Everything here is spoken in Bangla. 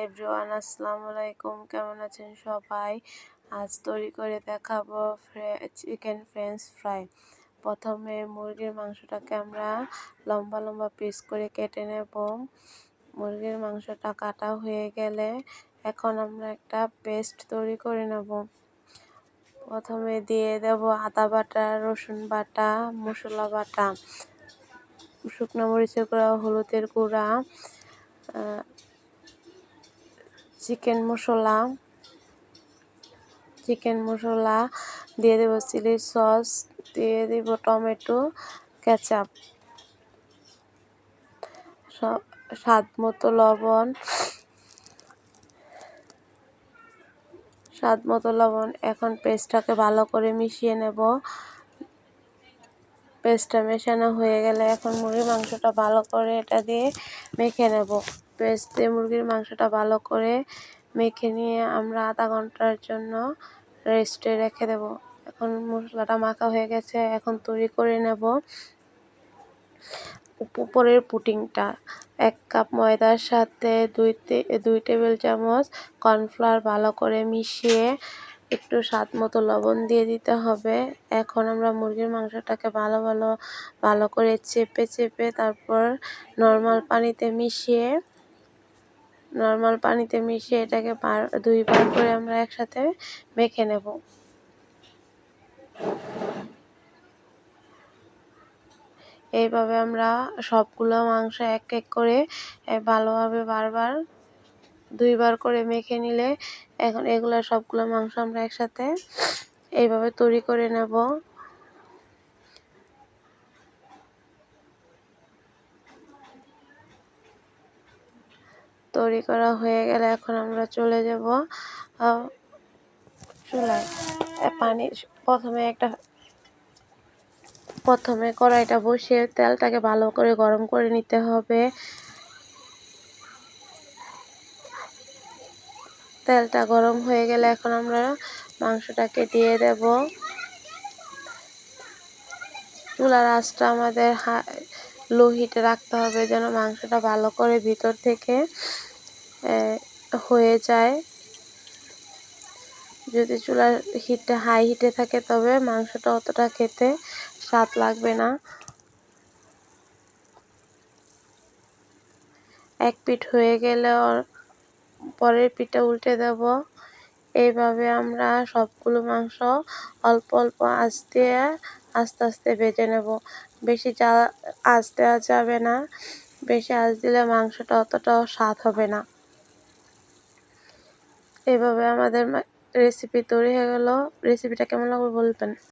এভরিওয়ান, আসসালামু আলাইকুম। কেমন আছেন সবাই? আজ তৈরি করে দেখাবো চিকেন ফ্রেঞ্চ ফ্রাই। প্রথমে মুরগির মাংসটাকে আমরা লম্বা লম্বা পিস করে কেটে নেব। মুরগির মাংসটা কাটা হয়ে গেলে এখন আমরা একটা পেস্ট তৈরি করে নেব। প্রথমে দিয়ে দেব আদা বাটা, রসুন বাটা, মশলা বাটা, শুকনো মরিচের গুঁড়া, হলুদের গুঁড়া, চিকেন মশলা দিয়ে দেব, চিলি সস দিয়ে দেব, টমেটো কেচাপ, স্বাদ মতো লবণ। এখন পেস্টটাকে ভালো করে মিশিয়ে নেব। পেস্টটা মেশানো হয়ে গেলে এখন মুরগির মাংসটা ভালো করে এটা দিয়ে মেখে নেব। পেস্ট দিয়ে মুরগির মাংসটা ভালো করে মেখে নিয়ে আমরা আধা ঘন্টার জন্য রেস্টে রেখে দেব। এখন মশলাটা মাখা হয়ে গেছে, এখন তৈরি করে নেব উপরের পুডিংটা। 1 কাপ ময়দার সাথে 2 টেবিল চামচ কর্নফ্লাওয়ার ভালো করে মিশিয়ে একটু স্বাদ মতো লবণ দিয়ে দিতে হবে। এখন আমরা মুরগির মাংসটাকে ভালো করে চেপে তারপর নর্মাল পানিতে মিশিয়ে এটাকে 2 বার করে আমরা একসাথে মেখে নেব। এইভাবে আমরা সবগুলো মাংস এক এক করে ভালোভাবে 2 বার করে মেখে নিলে এখন এগুলো সবগুলো মাংস আমরা একসাথে এইভাবে তৈরি করে নেব। তৈরি করা হয়ে গেলে এখন আমরা চলে যাব চুলায়। প্রথমে কড়াইটা বসিয়ে তেলটাকে ভালো করে গরম করে নিতে হবে। তেলটা গরম হয়ে গেলে এখন আমরা মাংসটাকে দিয়ে দেব। চুলার আঁচটা আমাদের লো হিটে রাখতে হবে যেন মাংসটা ভালো করে ভিতর থেকে হয়ে যায়। যদি চুলার হিটটা হাই হিটে থাকে তবে মাংসটা অতটা খেতে স্বাদ লাগবে না। এক পিঠ হয়ে গেলে পরের পিঠটা উল্টে দেব। এইভাবে আমরা সবগুলো মাংস অল্প অল্প আস্তে আস্তে ভেজে নেব। বেশি আঁচ দেওয়া যাবে না, বেশি আঁচ দিলে মাংসটা অতটাও স্বাদ হবে না। এভাবে আমাদের রেসিপি তৈরি হয়ে গেল। রেসিপিটা কেমন লাগবে বলবেন।